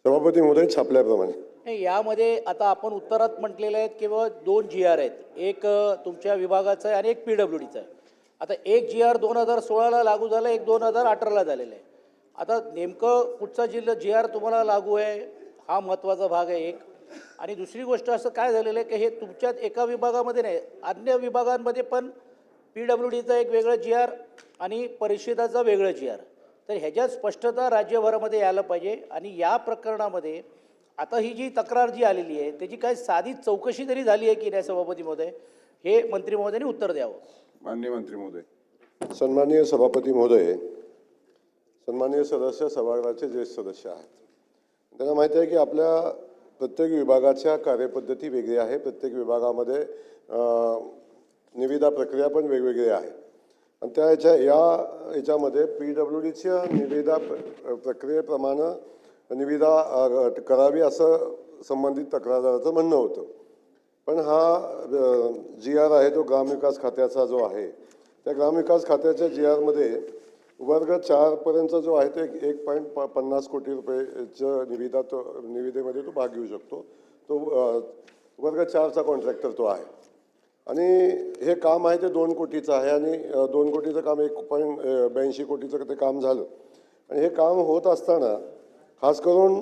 सभापती महोदय छापल्याप्रमाणे नाही, यामध्ये आता आपण उत्तरात म्हटलेले आहेत किंवा 2 GR आहेत. एक तुमच्या विभागाचा आहे आणि एक PWDचा आहे. आता एक GR 2016ला लागू झालं, एक 2018ला झालेलं आहे. आता नेमकं कुठचा GR तुम्हाला लागू आहे हा महत्त्वाचा भाग आहे एक. आणि दुसरी गोष्ट असं काय झालेलं आहे की हे तुमच्यात एका विभागामध्ये नाही, अन्य विभागांमध्ये पण PWDचा एक वेगळं GR आणि परिषदाचा वेगळं GR. तर ह्याच्यात स्पष्टता राज्यभरामध्ये यायला पाहिजे. आणि या प्रकरणामध्ये आता ही जी तक्रार जी आलेली आहे त्याची काय साधी चौकशी तरी झाली आहे की नाही सभापती महोदय, हे मंत्री महोदयांनी उत्तर द्यावं. माननीय मंत्री महोदय. सन्माननीय सभापती महोदय, सन्माननीय सदस्य, सभागृहाचे ज्येष्ठ सदस्य आहेत. त्यांना माहिती आहे की आपल्या प्रत्येक विभागाच्या कार्यपद्धती वेगळी आहे. प्रत्येक विभागामध्ये निविदा प्रक्रिया पण वेगवेगळी आहे. आणि त्या याच्यामध्ये PWDच्या निविदा प्रक्रियेप्रमाणे निविदा करावी असं संबंधित तक्रारदाराचं म्हणणं होतं. पण हा GR आहे तो ग्रामविकास खात्याचा जो आहे, त्या ग्रामविकास खात्याच्या GRमध्ये वर्ग 4 पर्यंतचा जो आहे तो 1.50 कोटी रुपयेच्या निविदेमध्ये तो भाग घेऊ शकतो. तो वर्ग 4चा कॉन्ट्रॅक्टर तो आहे. आणि हे काम आहे ते 2 कोटीचं आहे आणि 2 कोटीचं काम 1.82 कोटीचं ते काम झालं. आणि हे काम होत असताना खास करून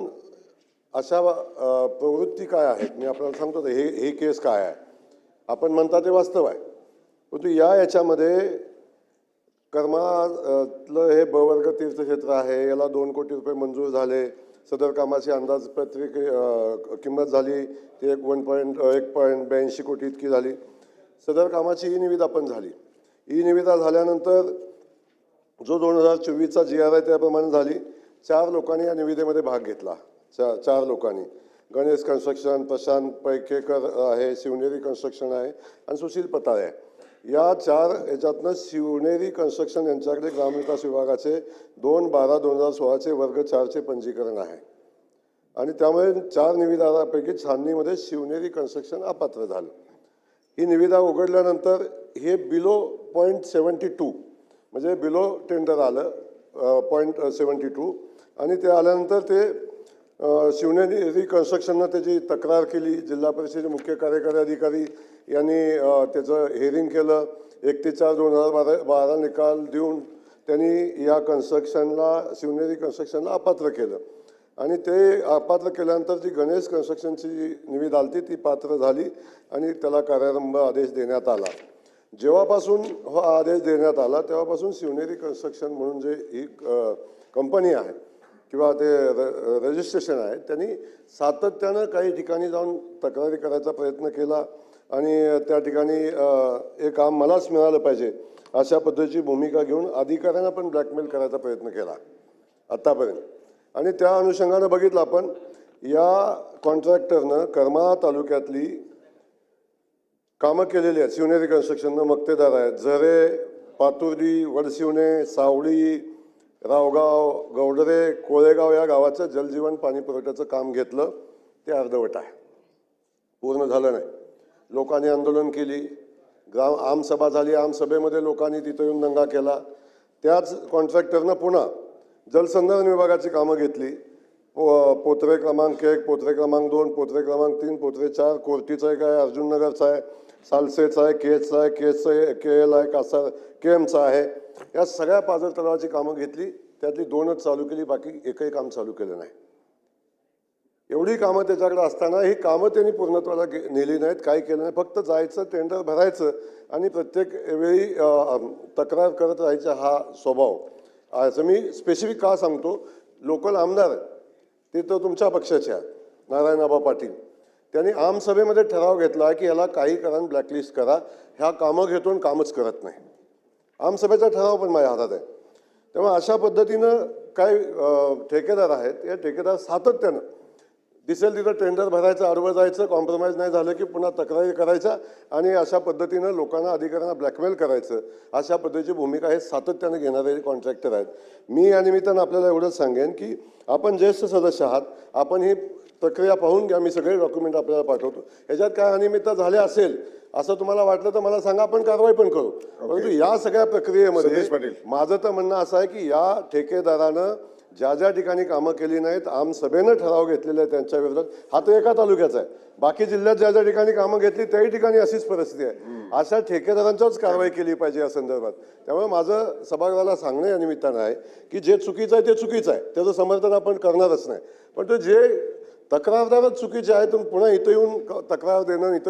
अशा प्रवृत्ती काय आहेत मी आपल्याला सांगतो. हे केस काय आहे आपण म्हणता ते वास्तव आहे. परंतु याच्यामध्ये कर्मातलं हे वर्ग तीर्थक्षेत्र आहे, याला 2 कोटी रुपये मंजूर झाले. सदर कामाची अंदाजपत्रक किंमत झाली ती 1.82 कोटी इतकी झाली. सदर कामाची ई निविदा पण झाली. ई निविदा झाल्यानंतर जो 2024चा GR आहे त्याप्रमाणे झाली. 4 लोकांनी या निविदेमध्ये भाग घेतला. 4 लोकांनी गणेश कन्स्ट्रक्शन, प्रशांत पैकेकर आहे, शिवनेरी कन्स्ट्रक्शन आहे आणि सुशील पताळे आहे. या 4 याच्यातनं शिवनेरी कन्स्ट्रक्शन यांच्याकडे ग्रामविकास विभागाचे 2/12/2016चे वर्ग 4चे पंजीकरण आहे. आणि त्यामुळे 4 निविदापैकी छाननीमध्ये शिवनेरी कन्स्ट्रक्शन अपात्र झालं. ही निविदा उघडल्यानंतर हे बिलो 0.72 म्हणजे बिलो टेंडर आलं 0.72. आणि ते आल्यानंतर ते शिवनेरी कन्स्ट्रक्शननं त्याची तक्रार केली. जिल्हा परिषदेचे मुख्य कार्यकारी अधिकारी यांनी त्याचं हिअरिंग केलं. 1/4/2012 निकाल देऊन त्यांनी या शिवनेरी कन्स्ट्रक्शनला अपात्र केलं. आणि ते अपात्र केल्यानंतर जी गणेश कन्स्ट्रक्शनची निविदा आली ती पात्र झाली आणि त्याला कार्यारंभ आदेश देण्यात आला. जेव्हापासून हा आदेश देण्यात आला तेव्हापासून शिवनेरी कन्स्ट्रक्शन म्हणून जे ही कंपनी आहे किंवा ते रजिस्ट्रेशन आहे त्यांनी सातत्यानं काही ठिकाणी जाऊन तक्रारी करायचा प्रयत्न केला. आणि त्या ठिकाणी हे काम मलाच मिळालं पाहिजे अशा पद्धतीची भूमिका घेऊन अधिकाऱ्यांना पण ब्लॅकमेल करायचा प्रयत्न केला आत्तापर्यंत. आणि त्या अनुषंगानं बघितलं आपण या कॉन्ट्रॅक्टरनं करमाळा तालुक्यातली कामं केलेली आहेत. शिवनेरी कन्स्ट्रक्शननं मक्तेदार आहेत. झरे, पातुर्डी, वडशिवणे, सावळी, रावगाव, गौडरे, कोळेगाव या गावाचं जलजीवन पाणी पुरवठ्याचं काम घेतलं. ते अर्धवट आहे, पूर्ण झालं नाही. लोकांनी आंदोलन केली, आमसभा झाली. आमसभेमध्ये लोकांनी तिथं येऊन दंगा केला. त्याच कॉन्ट्रॅक्टरनं पुन्हा जलसंधारण विभागाची कामं घेतली. पोत्रे क्रमांक 1, पोत्रे क्रमांक 2, पोत्रे क्रमांक 3, पोत्रे 4, कोर्टीचा एक आहे, अर्जुननगरचा आहे, सालसेचा आहे, केजचा आहे, KL आहे, कासार KMचा आहे. या सगळ्या पाझर तलावाची कामं घेतली. त्यातली 2च चालू केली, बाकी एकही काम चालू केलं नाही. एवढी कामं त्याच्याकडे असताना ही कामं त्यांनी पूर्णत्वाला नेली नाहीत, काही केलं नाही. फक्त जायचं, टेंडर भरायचं आणि प्रत्येक वेळी तक्रार करत राहायचा हा स्वभाव. असं मी स्पेसिफिक का सांगतो, लोकल आमदार ते तर तुमच्या पक्षाचे आहेत, नारायणआबा पाटील. त्यांनी आमसभेमध्ये ठराव घेतला की याला काही करा, ब्लॅकलिस्ट करा. ह्या कामं घेतो आणि कामच करत नाही. आमसभेचा ठराव पण माझ्या हातात आहे. तेव्हा अशा पद्धतीनं काय ठेकेदार आहेत, या ठेकेदार सातत्यानं दिसेल तिथं टेंडर भरायचं, आडवं जायचं, कॉम्प्रोमाइज नाही झालं की पुन्हा तक्रारी करायच्या आणि अशा पद्धतीनं लोकांना, अधिकाऱ्यांना ब्लॅकमेल करायचं. अशा पद्धतीची भूमिका हे सातत्यानं घेणारे कॉन्ट्रॅक्टर आहेत. मी या निमित्तानं आपल्याला एवढंच सांगेन की आपण ज्येष्ठ सदस्य आहात, आपण ही प्रक्रिया पाहून घ्या. मी सगळे डॉक्युमेंट आपल्याला पाठवतो. ह्याच्यात काय अनियमितता झाले असेल असं तुम्हाला वाटलं तर मला सांगा, आपण कारवाई पण करू. परंतु या सगळ्या प्रक्रियेमध्ये माझं तर म्हणणं असं आहे की या ठेकेदारानं ज्या ज्या ठिकाणी कामं केली नाहीत आमसभेनं ठराव घेतलेला आहे त्यांच्या विरोधात. हा तर एका तालुक्याचा आहे. बाकी जिल्ह्यात ज्या ज्या ठिकाणी कामं घेतली त्याही ठिकाणी अशीच परिस्थिती आहे. अशा ठेकेदारांच्याच कारवाई केली पाहिजे या संदर्भात. त्यामुळे माझं सभागृहाला सांगणं या निमित्तानं आहे की जे चुकीचं आहे ते चुकीचं आहे, त्याचं समर्थन आपण करणारच नाही. पण तो जे तक्रारदारच चुकीचे आहेत पुन्हा इथं येऊन तक्रार देणं, इथं